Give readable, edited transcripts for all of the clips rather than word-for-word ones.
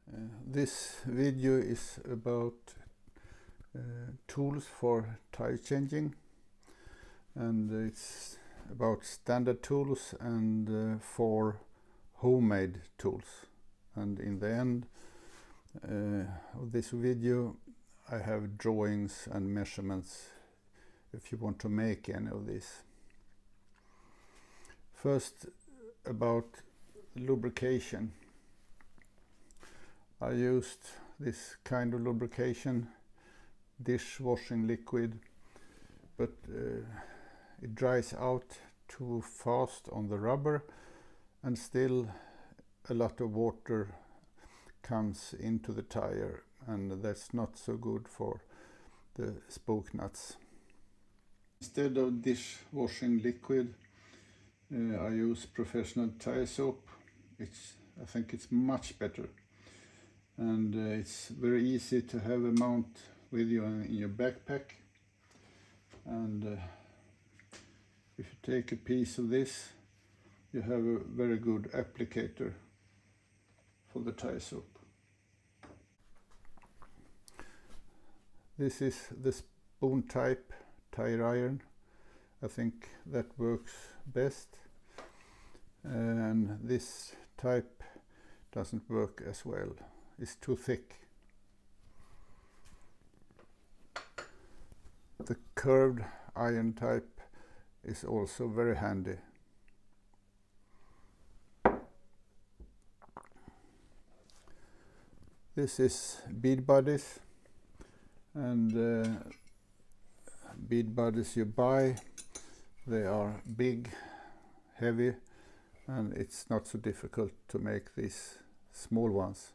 This video is about tools for tire changing, and it's about standard tools and 4 homemade tools. And in the end of this video I have drawings and measurements if you want to make any of this. First, about lubrication. I used this kind of lubrication, dishwashing liquid, but it dries out too fast on the rubber, and still a lot of water comes into the tire, and that's not so good for the spoke nuts. Instead of dishwashing liquid, I use professional tire soap. I think it's much better, and it's very easy to have a mount with you in your backpack. And if you take a piece of this, you have a very good applicator for the tire soap. This is the spoon type tire iron. I think that works best, and this type doesn't work as well. It's too thick. The curved iron type is also very handy. This is bead bodies, and bead bodies you buy, they are big, heavy, and it's not so difficult to make these small ones.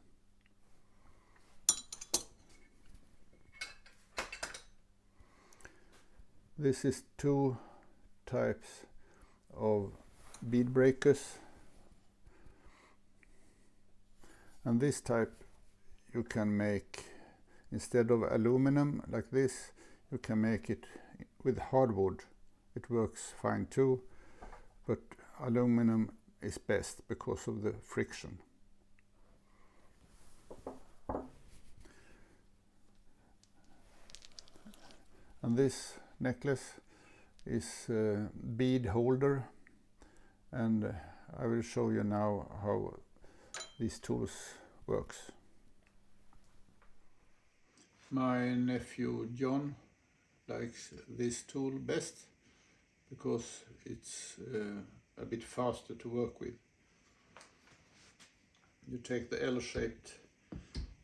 This is 2 types of bead breakers, and this type you can make, instead of aluminum like this, you can make it with hardwood. It works fine too, but aluminum is best because of the friction. And this necklace is a bead holder, and I will show you now how these tools works. My nephew John likes this tool best because it's a bit faster to work with. You take the L-shaped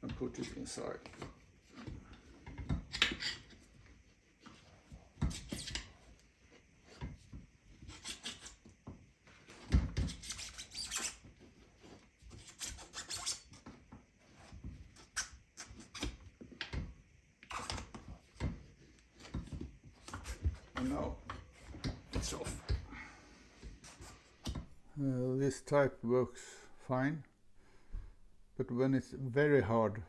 and put it inside. And now it's off. This type works fine, but when it's very hard,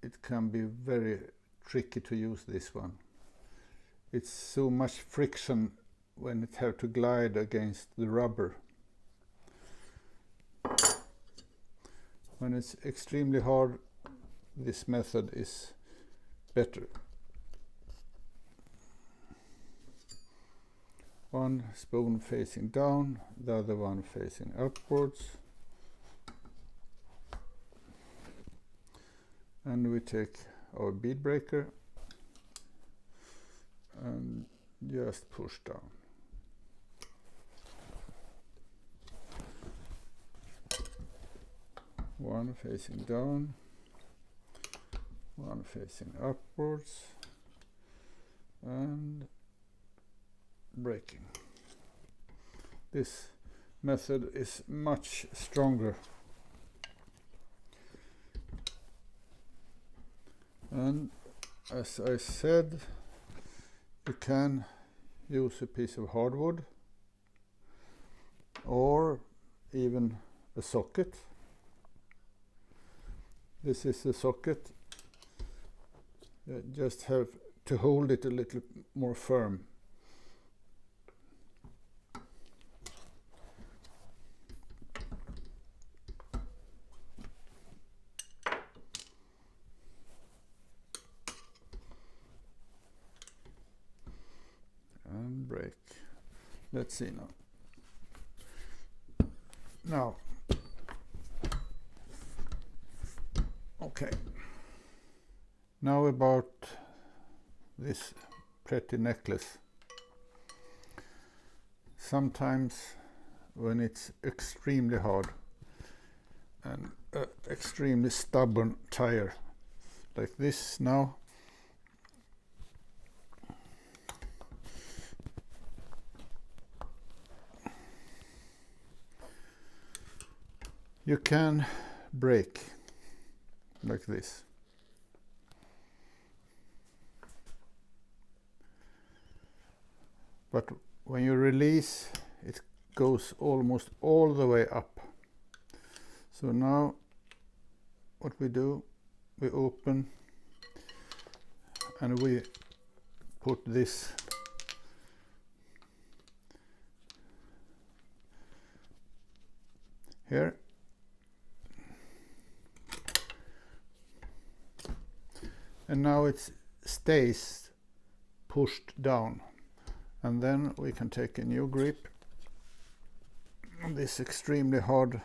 it can be very tricky to use this one. It's so much friction when it have to glide against the rubber. When it's extremely hard, this method is better. One spoon facing down, the other one facing upwards. And we take our bead breaker and just push down. One facing down, one facing upwards, and breaking. This method is much stronger, and as I said, you can use a piece of hardwood or even a socket. This is the socket. You just have to hold it a little more firm. Let's see now. Okay. Now about this pretty necklace. Sometimes when it's extremely hard and extremely stubborn tire like this now, you can brake like this. But when you release, it goes almost all the way up. So now what we do, we open and we put this here, and now it stays pushed down, and then we can take a new grip on this extremely hard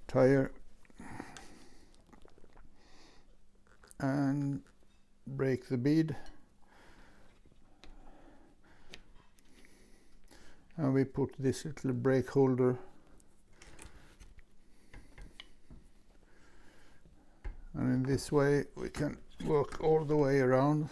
tire and break the bead, and we put this little brake holder and in this way we can work all the way around.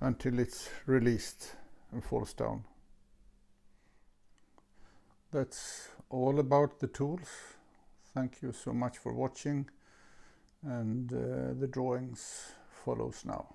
Until it's released and falls down. That's all about the tools. Thank you so much for watching, and the drawings follows now.